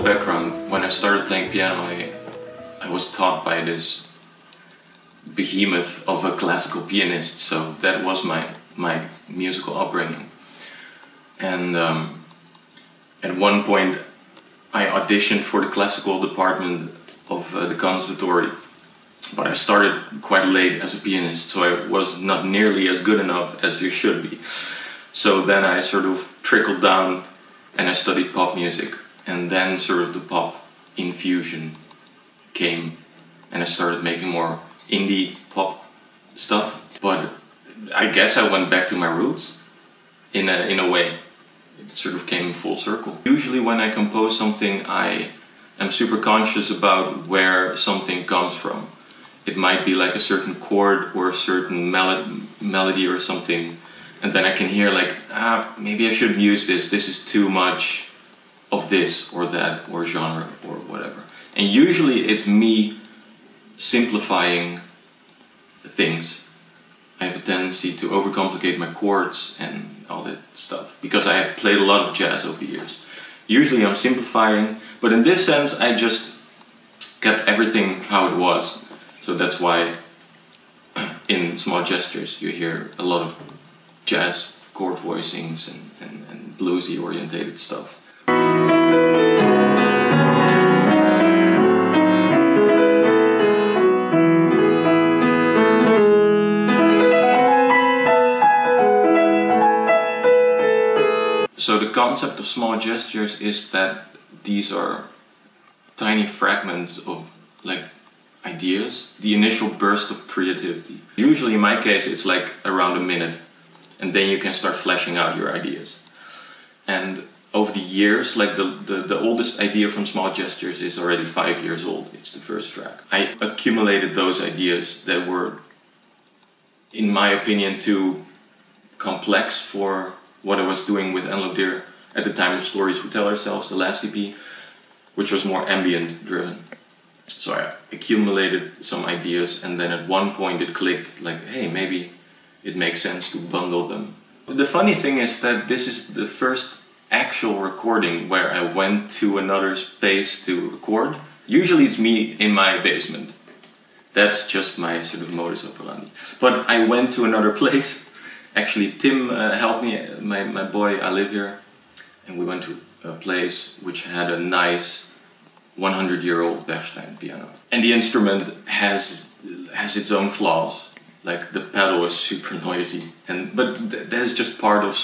background, when I started playing piano, I was taught by this behemoth of a classical pianist, so that was my musical upbringing. And at one point I auditioned for the classical department of the conservatory, but I started quite late as a pianist, so I was not nearly as good enough as you should be. So then I sort of trickled down and I studied pop music, and then sort of the pop infusion came and I started making more indie pop stuff. But I guess I went back to my roots in a way. It sort of came full circle. Usually when I compose something, I am super conscious about where something comes from. It might be like a certain chord or a certain melody or something, and then I can hear like, maybe I shouldn't use this. This is too much of this or that or genre or whatever. And usually it's me simplifying things. I have a tendency to overcomplicate my chords and all that stuff, because I have played a lot of jazz over the years. Usually I'm simplifying, but in this sense I just kept everything how it was. So that's why in Small Gestures you hear a lot of jazz chord voicings and bluesy orientated stuff. So the concept of Small Gestures is that these are tiny fragments of like ideas, the initial burst of creativity. Usually in my case it's like around a minute, and then you can start fleshing out your ideas. And over the years, like the oldest idea from Small Gestures is already 5 years old. It's the first track. I accumulated those ideas that were, in my opinion, too complex for what I was doing with Analogue Dear at the time of Stories We Tell Ourselves, the last EP, which was more ambient driven. So I accumulated some ideas, and then at one point it clicked, like, hey, maybe it makes sense to bundle them. The funny thing is that this is the first actual recording where I went to another space to record. Usually it's me in my basement. That's just my sort of modus operandi. But I went to another place. Actually, Tim helped me, my boy, I live here, and we went to a place which had a nice 100-year-old Bechstein piano. And the instrument has its own flaws. Like the pedal is super noisy, but that is just part of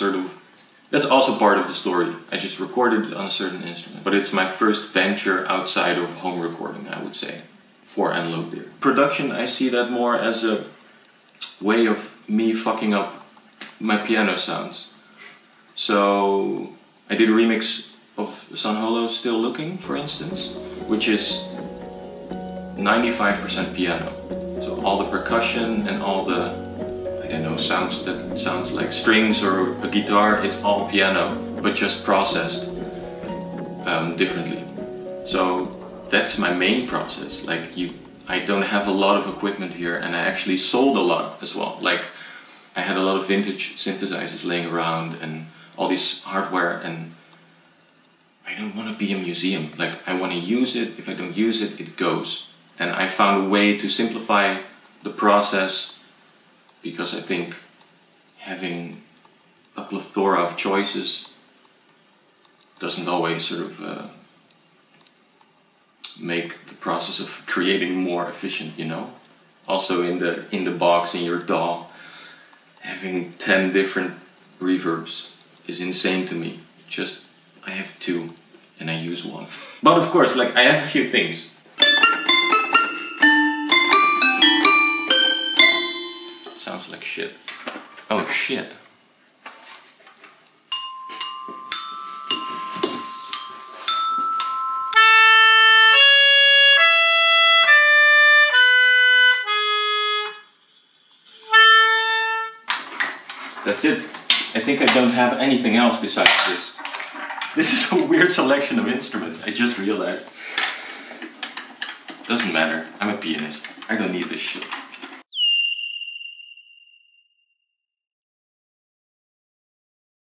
that's also part of the story. I just recorded on a certain instrument. But it's my first venture outside of home recording, I would say, for Analogue Dear. Production, I see that more as a way of me fucking up my piano sounds. So I did a remix of San Holo's Still Looking, for instance, which is 95% piano. So all the percussion and all the, I don't know, sounds that sounds like strings or a guitar, it's all piano, but just processed differently. So that's my main process. Like I don't have a lot of equipment here, and I actually sold a lot as well. Like I had a lot of vintage synthesizers laying around and all this hardware, and I don't want to be a museum. Like I want to use it. If I don't use it, it goes. And I found a way to simplify the process, because I think having a plethora of choices doesn't always sort of make the process of creating more efficient, you know? Also in the box, in your DAW, having 10 different reverbs is insane to me. Just, I have 2 and I use 1. But of course, like I have a few things. Sounds like shit. Oh shit. That's it. I think I don't have anything else besides this. This is a weird selection of instruments, I just realized. Doesn't matter, I'm a pianist. I don't need this shit.